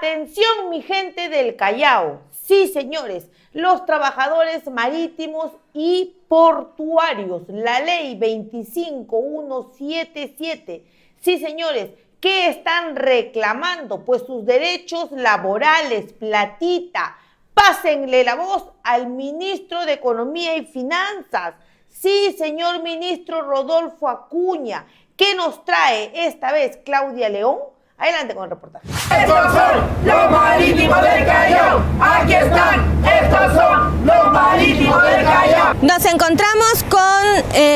Atención, mi gente del Callao. Sí, señores, los trabajadores marítimos y portuarios, la ley 25177. Sí, señores, ¿qué están reclamando? Pues sus derechos laborales, platita. Pásenle la voz al ministro de Economía y Finanzas. Sí, señor ministro Rodolfo Acuña. ¿Qué nos trae esta vez Claudia León? Adelante con el reportaje. Estos son los marítimos del Callao. Aquí están. Estos son los marítimos del Callao. Nos encontramos con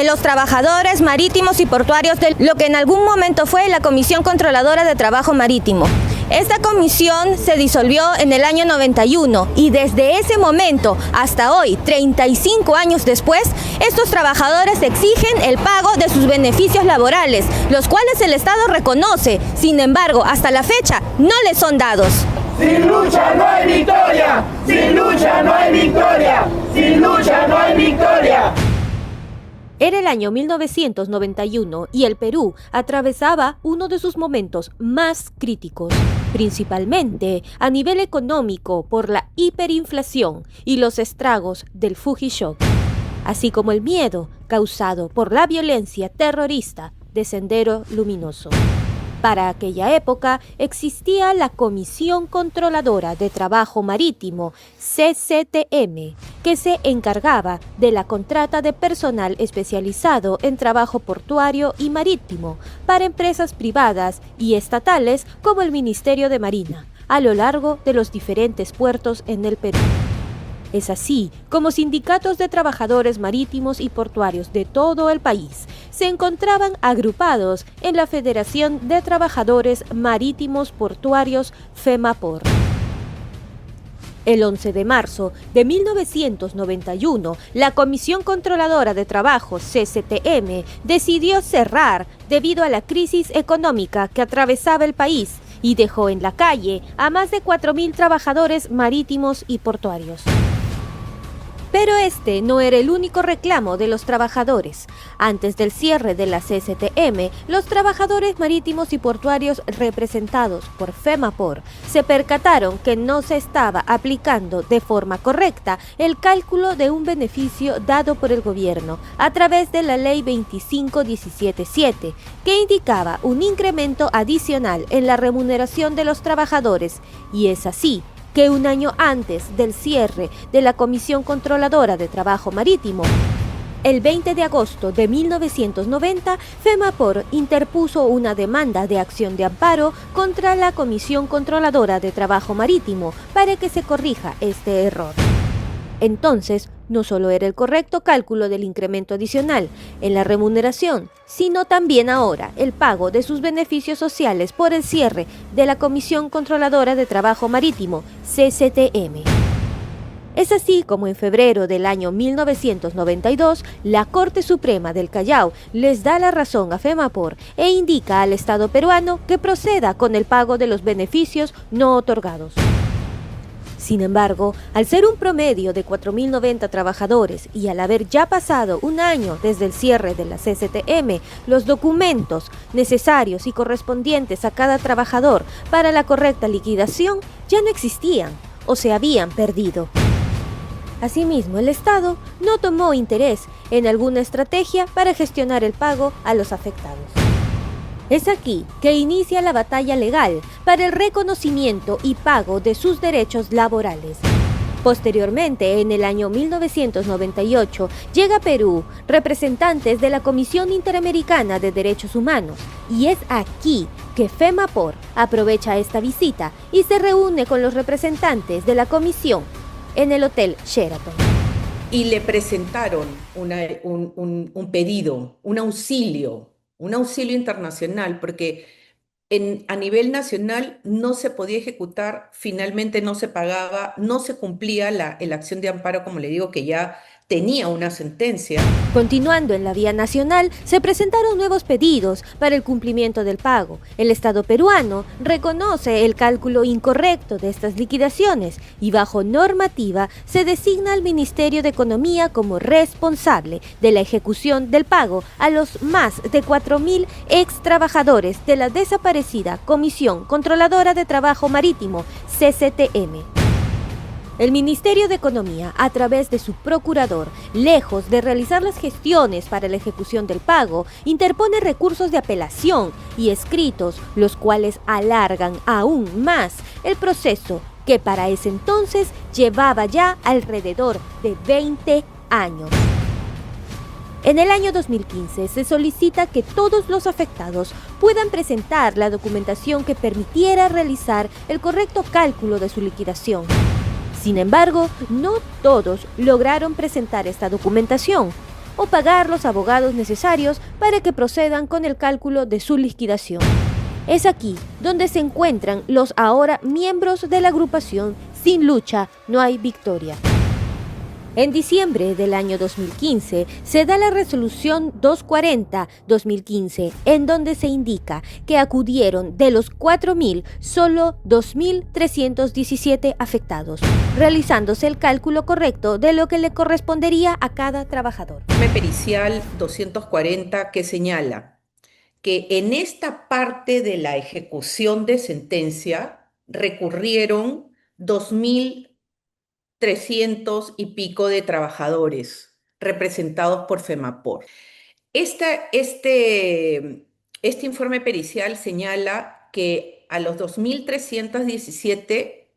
los trabajadores marítimos y portuarios de lo que en algún momento fue la Comisión Controladora de Trabajo Marítimo. Esta comisión se disolvió en el año 91 y desde ese momento hasta hoy, 35 años después, estos trabajadores exigen el pago de sus beneficios laborales, los cuales el Estado reconoce. Sin embargo, hasta la fecha no les son dados. Sin lucha no hay victoria. Sin lucha no hay victoria. Sin lucha no hay victoria. Era el año 1991 y el Perú atravesaba uno de sus momentos más críticos, principalmente a nivel económico por la hiperinflación y los estragos del Fujishock, así como el miedo causado por la violencia terrorista de Sendero Luminoso. Para aquella época existía la Comisión Controladora de Trabajo Marítimo, CCTM, que se encargaba de la contrata de personal especializado en trabajo portuario y marítimo para empresas privadas y estatales como el Ministerio de Marina, a lo largo de los diferentes puertos en el Perú. Es así como sindicatos de trabajadores marítimos y portuarios de todo el país se encontraban agrupados en la Federación de Trabajadores Marítimos Portuarios FEMAPOR. El 11 de marzo de 1991, la Comisión Controladora de Trabajo, CCTM, decidió cerrar debido a la crisis económica que atravesaba el país y dejó en la calle a más de 4.000 trabajadores marítimos y portuarios. Pero este no era el único reclamo de los trabajadores. Antes del cierre de la CCTM, los trabajadores marítimos y portuarios representados por FEMAPOR se percataron que no se estaba aplicando de forma correcta el cálculo de un beneficio dado por el gobierno a través de la ley 25177, que indicaba un incremento adicional en la remuneración de los trabajadores, y es así que un año antes del cierre de la Comisión Controladora de Trabajo Marítimo, el 20 de agosto de 1990, FEMAPOR interpuso una demanda de acción de amparo contra la Comisión Controladora de Trabajo Marítimo para que se corrija este error. Entonces, no solo era el correcto cálculo del incremento adicional en la remuneración, sino también ahora el pago de sus beneficios sociales por el cierre de la Comisión Controladora de Trabajo Marítimo, CCTM. Es así como en febrero del año 1992, la Corte Suprema del Callao les da la razón a FEMAPOR e indica al Estado peruano que proceda con el pago de los beneficios no otorgados. Sin embargo, al ser un promedio de 4.090 trabajadores y al haber ya pasado un año desde el cierre de la CCTM, los documentos necesarios y correspondientes a cada trabajador para la correcta liquidación ya no existían o se habían perdido. Asimismo, el Estado no tomó interés en alguna estrategia para gestionar el pago a los afectados. Es aquí que inicia la batalla legal para el reconocimiento y pago de sus derechos laborales. Posteriormente, en el año 1998, llega a Perú representantes de la Comisión Interamericana de Derechos Humanos, y es aquí que FEMAPOR aprovecha esta visita y se reúne con los representantes de la comisión en el Hotel Sheraton. Y le presentaron un pedido, un auxilio internacional, porque a nivel nacional no se podía ejecutar, finalmente no se pagaba, no se cumplía la acción de amparo, como le digo, que ya tenía una sentencia. Continuando en la vía nacional, se presentaron nuevos pedidos para el cumplimiento del pago. El Estado peruano reconoce el cálculo incorrecto de estas liquidaciones y bajo normativa se designa al Ministerio de Economía como responsable de la ejecución del pago a los más de 4.000 ex trabajadores de la desaparecida Comisión Controladora de Trabajo Marítimo, CCTM. El Ministerio de Economía, a través de su procurador, lejos de realizar las gestiones para la ejecución del pago, interpone recursos de apelación y escritos, los cuales alargan aún más el proceso que para ese entonces llevaba ya alrededor de 20 años. En el año 2015 se solicita que todos los afectados puedan presentar la documentación que permitiera realizar el correcto cálculo de su liquidación. Sin embargo, no todos lograron presentar esta documentación o pagar los abogados necesarios para que procedan con el cálculo de su liquidación. Es aquí donde se encuentran los ahora miembros de la agrupación Sin Lucha No Hay Victoria. En diciembre del año 2015 se da la resolución 240-2015, en donde se indica que acudieron de los 4.000 solo 2.317 afectados, realizándose el cálculo correcto de lo que le correspondería a cada trabajador. Informe pericial 240 que señala que en esta parte de la ejecución de sentencia recurrieron 2.300 y pico de trabajadores representados por FEMAPOR. Este informe pericial señala que a los 2.317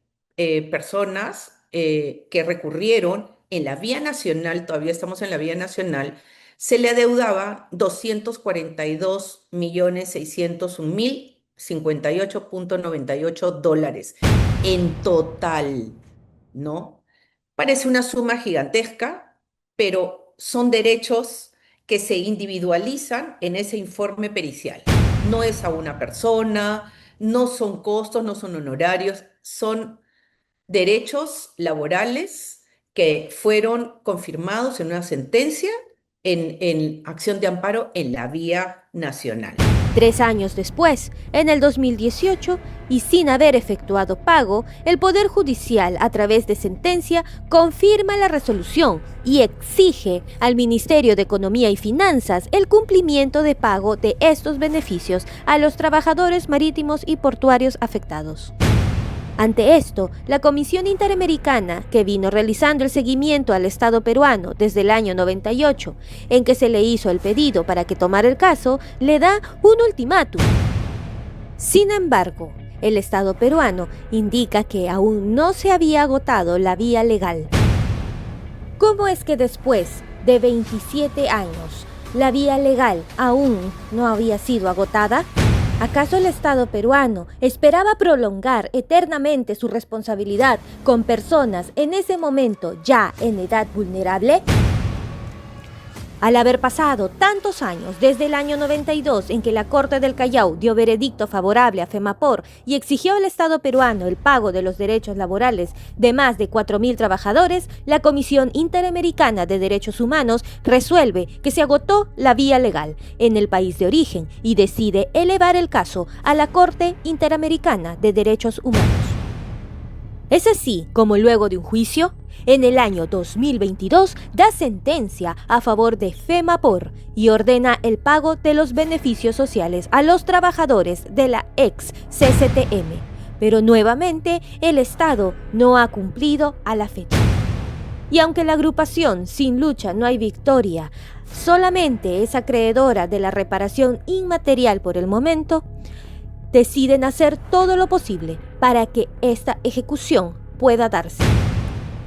personas que recurrieron en la vía nacional, todavía estamos en la vía nacional, se le adeudaba 242.601.058.98 dólares en total, ¿no? Parece una suma gigantesca, pero son derechos que se individualizan en ese informe pericial. No es a una persona, no son costos, no son honorarios, son derechos laborales que fueron confirmados en una sentencia en acción de amparo en la vía nacional. 3 años después, en el 2018, y sin haber efectuado pago, el Poder Judicial, a través de sentencia, confirma la resolución y exige al Ministerio de Economía y Finanzas el cumplimiento de pago de estos beneficios a los trabajadores marítimos y portuarios afectados. Ante esto, la Comisión Interamericana, que vino realizando el seguimiento al Estado peruano desde el año 98, en que se le hizo el pedido para que tomara el caso, le da un ultimátum. Sin embargo, el Estado peruano indica que aún no se había agotado la vía legal. ¿Cómo es que después de 27 años, la vía legal aún no había sido agotada? ¿Acaso el Estado peruano esperaba prolongar eternamente su responsabilidad con personas en ese momento ya en edad vulnerable? Al haber pasado tantos años desde el año 92 en que la Corte del Callao dio veredicto favorable a FEMAPOR y exigió al Estado peruano el pago de los derechos laborales de más de 4.000 trabajadores, la Comisión Interamericana de Derechos Humanos resuelve que se agotó la vía legal en el país de origen y decide elevar el caso a la Corte Interamericana de Derechos Humanos. Es así como luego de un juicio, en el año 2022 da sentencia a favor de FEMAPOR y ordena el pago de los beneficios sociales a los trabajadores de la ex CCTM. Pero nuevamente el Estado no ha cumplido a la fecha. Y aunque la agrupación Sin Lucha No Hay Victoria solamente es acreedora de la reparación inmaterial por el momento, deciden hacer todo lo posible para que esta ejecución pueda darse.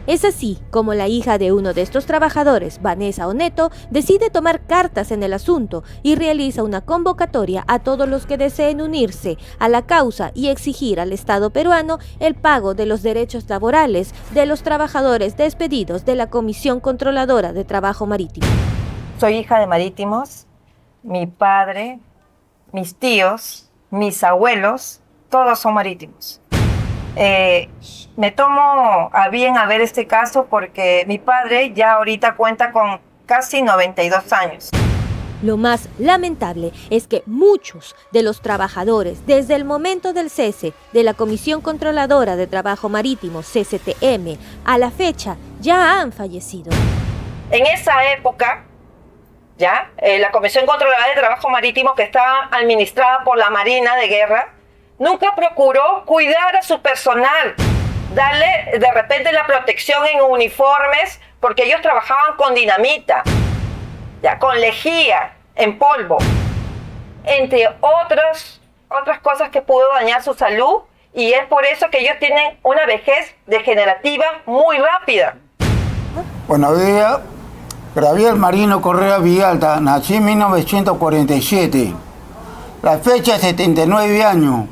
Es así como la hija de uno de estos trabajadores, Vanessa Oneto, decide tomar cartas en el asunto y realiza una convocatoria a todos los que deseen unirse a la causa y exigir al Estado peruano el pago de los derechos laborales de los trabajadores despedidos de la Comisión Controladora de Trabajo Marítimo. Soy hija de marítimos, mi padre, mis tíos, mis abuelos, todos son marítimos. Me tomo a bien a ver este caso porque mi padre ya ahorita cuenta con casi 92 años. Lo más lamentable es que muchos de los trabajadores, desde el momento del cese de la Comisión Controladora de Trabajo Marítimo, CCTM, a la fecha, ya han fallecido. En esa época, la Comisión Controladora de Trabajo Marítimo, que estaba administrada por la Marina de Guerra, nunca procuró cuidar a su personal, darle de repente la protección en uniformes, porque ellos trabajaban con dinamita, ya, con lejía, en polvo, entre otras cosas que pudo dañar su salud, y es por eso que ellos tienen una vejez degenerativa muy rápida. Buenos días, Gabriel Marino Correa Villalta, nací en 1947, la fecha 79 años,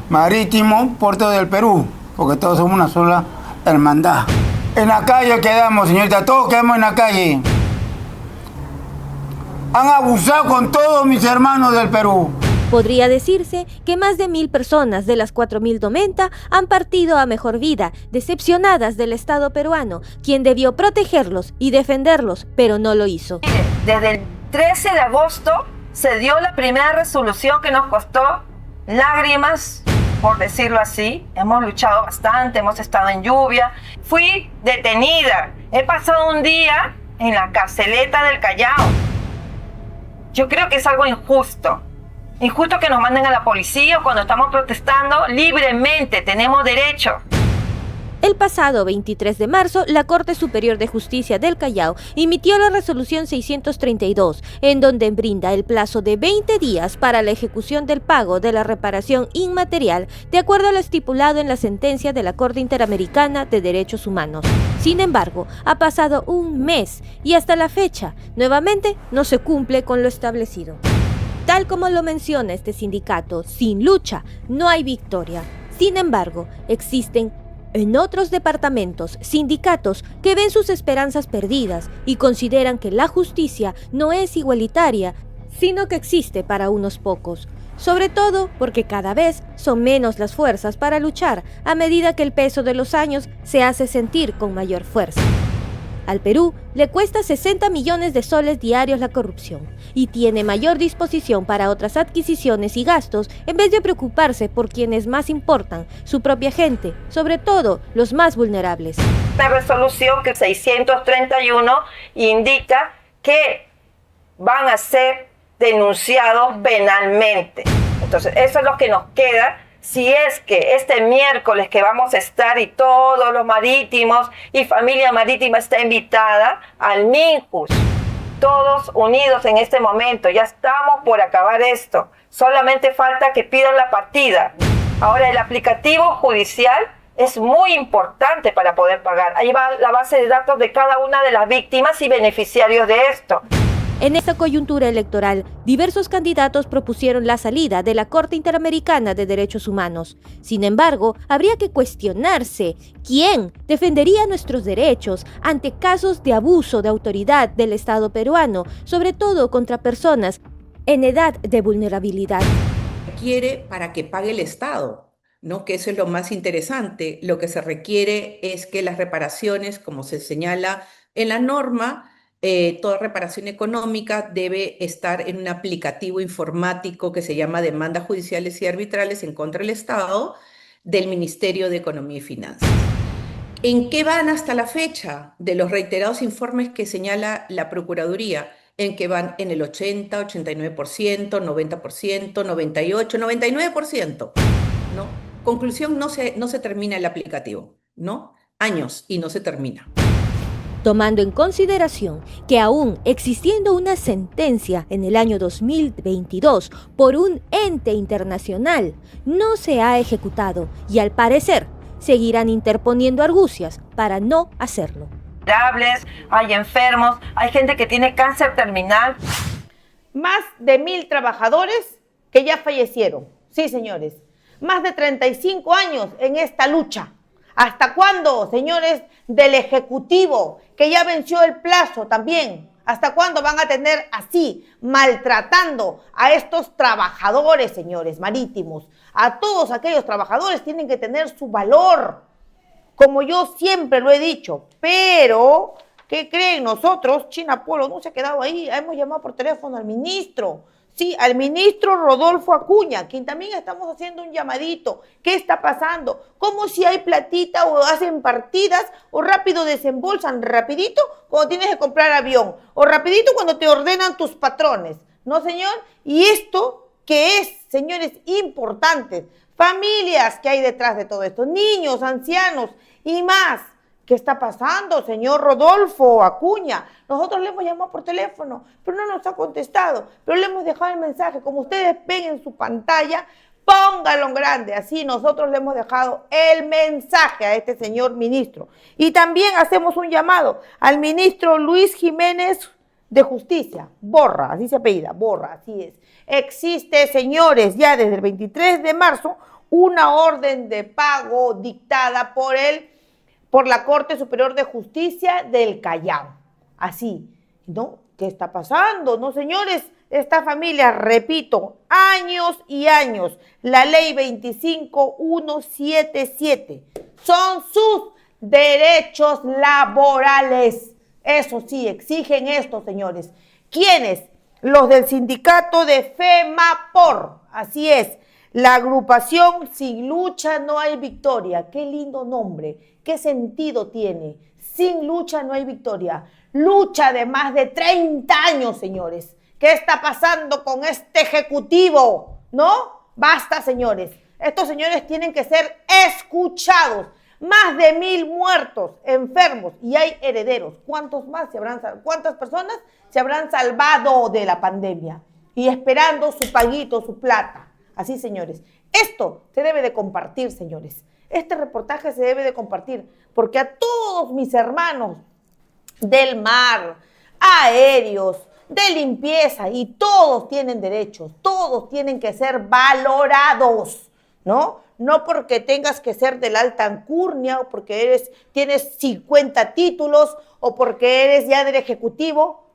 Marítimo, Puerto del Perú, porque todos somos una sola hermandad. En la calle quedamos, señorita, todos quedamos en la calle. Han abusado con todos mis hermanos del Perú. Podría decirse que más de 1.000 personas de las 4.090 han partido a mejor vida, decepcionadas del Estado peruano, quien debió protegerlos y defenderlos, pero no lo hizo. Desde el 13 de agosto se dio la primera resolución que nos costó lágrimas, por decirlo así. Hemos luchado bastante, hemos estado en lluvia. Fui detenida. He pasado un día en la carceleta del Callao. Yo creo que es algo injusto. Injusto que nos manden a la policía cuando estamos protestando libremente. Tenemos derecho. El pasado 23 de marzo, la Corte Superior de Justicia del Callao emitió la resolución 632, en donde brinda el plazo de 20 días para la ejecución del pago de la reparación inmaterial, de acuerdo a lo estipulado en la sentencia de la Corte Interamericana de Derechos Humanos. Sin embargo, ha pasado un mes y hasta la fecha, nuevamente, no se cumple con lo establecido. Tal como lo menciona este sindicato, sin lucha no hay victoria. Sin embargo, existen en otros departamentos, sindicatos que ven sus esperanzas perdidas y consideran que la justicia no es igualitaria, sino que existe para unos pocos. Sobre todo porque cada vez son menos las fuerzas para luchar a medida que el peso de los años se hace sentir con mayor fuerza. Al Perú le cuesta 60 millones de soles diarios la corrupción y tiene mayor disposición para otras adquisiciones y gastos en vez de preocuparse por quienes más importan, su propia gente, sobre todo los más vulnerables. La resolución que 631 indica que van a ser denunciados penalmente. Entonces, eso es lo que nos queda. Si es que este miércoles que vamos a estar y todos los marítimos y familia marítima está invitada al Minjus, todos unidos en este momento, ya estamos por acabar esto, solamente falta que pidan la partida. Ahora el aplicativo judicial es muy importante para poder pagar, ahí va la base de datos de cada una de las víctimas y beneficiarios de esto. En esta coyuntura electoral, diversos candidatos propusieron la salida de la Corte Interamericana de Derechos Humanos. Sin embargo, habría que cuestionarse quién defendería nuestros derechos ante casos de abuso de autoridad del Estado peruano, sobre todo contra personas en edad de vulnerabilidad. Requiere para que pague el Estado, ¿no? Que eso es lo más interesante. Lo que se requiere es que las reparaciones, como se señala en la norma, toda reparación económica debe estar en un aplicativo informático que se llama Demandas Judiciales y Arbitrales en contra del Estado del Ministerio de Economía y Finanzas. ¿En qué van hasta la fecha de los reiterados informes que señala la Procuraduría? En que van en el 80, 89%, 90%, 98%, 99%, ¿no? Conclusión, no se termina el aplicativo, ¿no? Años y no se termina. Tomando en consideración que aún existiendo una sentencia en el año 2022 por un ente internacional, no se ha ejecutado y al parecer seguirán interponiendo argucias para no hacerlo. Hay enfermos, hay gente que tiene cáncer terminal. Más de 1.000 trabajadores que ya fallecieron. Sí, señores, más de 35 años en esta lucha. ¿Hasta cuándo, señores del Ejecutivo, que ya venció el plazo también? ¿Hasta cuándo van a tener así, maltratando a estos trabajadores, señores marítimos? A todos aquellos trabajadores tienen que tener su valor, como yo siempre lo he dicho. Pero, ¿qué creen nosotros? China Polo no se ha quedado ahí. Hemos llamado por teléfono al ministro. Sí, al ministro Rodolfo Acuña, quien también estamos haciendo un llamadito. ¿Qué está pasando? ¿Cómo si hay platita o hacen partidas o rápido desembolsan rapidito cuando tienes que comprar avión? O rapidito cuando te ordenan tus patrones, ¿no, señor? Y esto que es, señores, importante. Familias que hay detrás de todo esto, niños, ancianos y más. ¿Qué está pasando, señor Rodolfo Acuña? Nosotros le hemos llamado por teléfono, pero no nos ha contestado. Pero le hemos dejado el mensaje. Como ustedes ven en su pantalla, póngalo en grande. Así nosotros le hemos dejado el mensaje a este señor ministro. Y también hacemos un llamado al ministro Luis Jiménez de Justicia. Borra, así se apellida, Borra, así es. Existe, señores, ya desde el 23 de marzo, una orden de pago dictada por la Corte Superior de Justicia del Callao. Así, ¿no? ¿Qué está pasando? No, señores, esta familia, repito, años y años, la ley 25177, son sus derechos laborales. Eso sí, exigen esto, señores. ¿Quiénes? Los del sindicato de FEMAPOR, así es. La agrupación Sin Lucha No Hay Victoria. Qué lindo nombre, qué sentido tiene. Sin lucha no hay victoria. Lucha de más de 30 años, señores. ¿Qué está pasando con este ejecutivo? ¿No? Basta, señores. Estos señores tienen que ser escuchados. Más de 1000 muertos, enfermos y hay herederos. ¿Cuántas personas se habrán salvado de la pandemia? Y esperando su paguito, su plata. Así, señores. Esto se debe de compartir, señores. Este reportaje se debe de compartir porque a todos mis hermanos del mar, aéreos, de limpieza, y todos tienen derechos, todos tienen que ser valorados, ¿no? No porque tengas que ser de la alta alcurnia o porque tienes 50 títulos o porque eres ya del ejecutivo,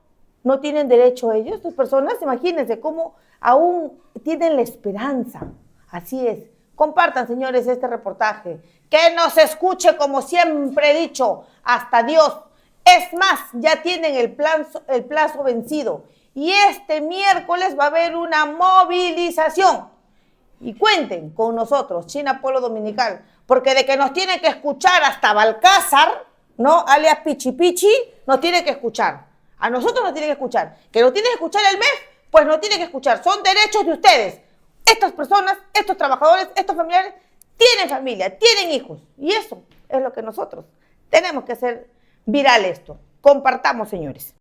no tienen derecho a ellos. Estas personas, imagínense cómo aún tienen la esperanza. Así es. Compartan, señores, este reportaje. Que nos escuche, como siempre he dicho, hasta Dios. Es más, ya tienen el plazo vencido. Y este miércoles va a haber una movilización. Y cuenten con nosotros, China Polo Dominical, porque de que nos tiene que escuchar hasta Balcázar, ¿no? Alias Pichi Pichi, nos tiene que escuchar. A nosotros nos tiene que escuchar. Que nos tiene que escuchar el MEF, pues nos tiene que escuchar. Son derechos de ustedes. Estas personas, estos trabajadores, estos familiares, tienen familia, tienen hijos. Y eso es lo que nosotros tenemos que hacer viral esto. Compartamos, señores.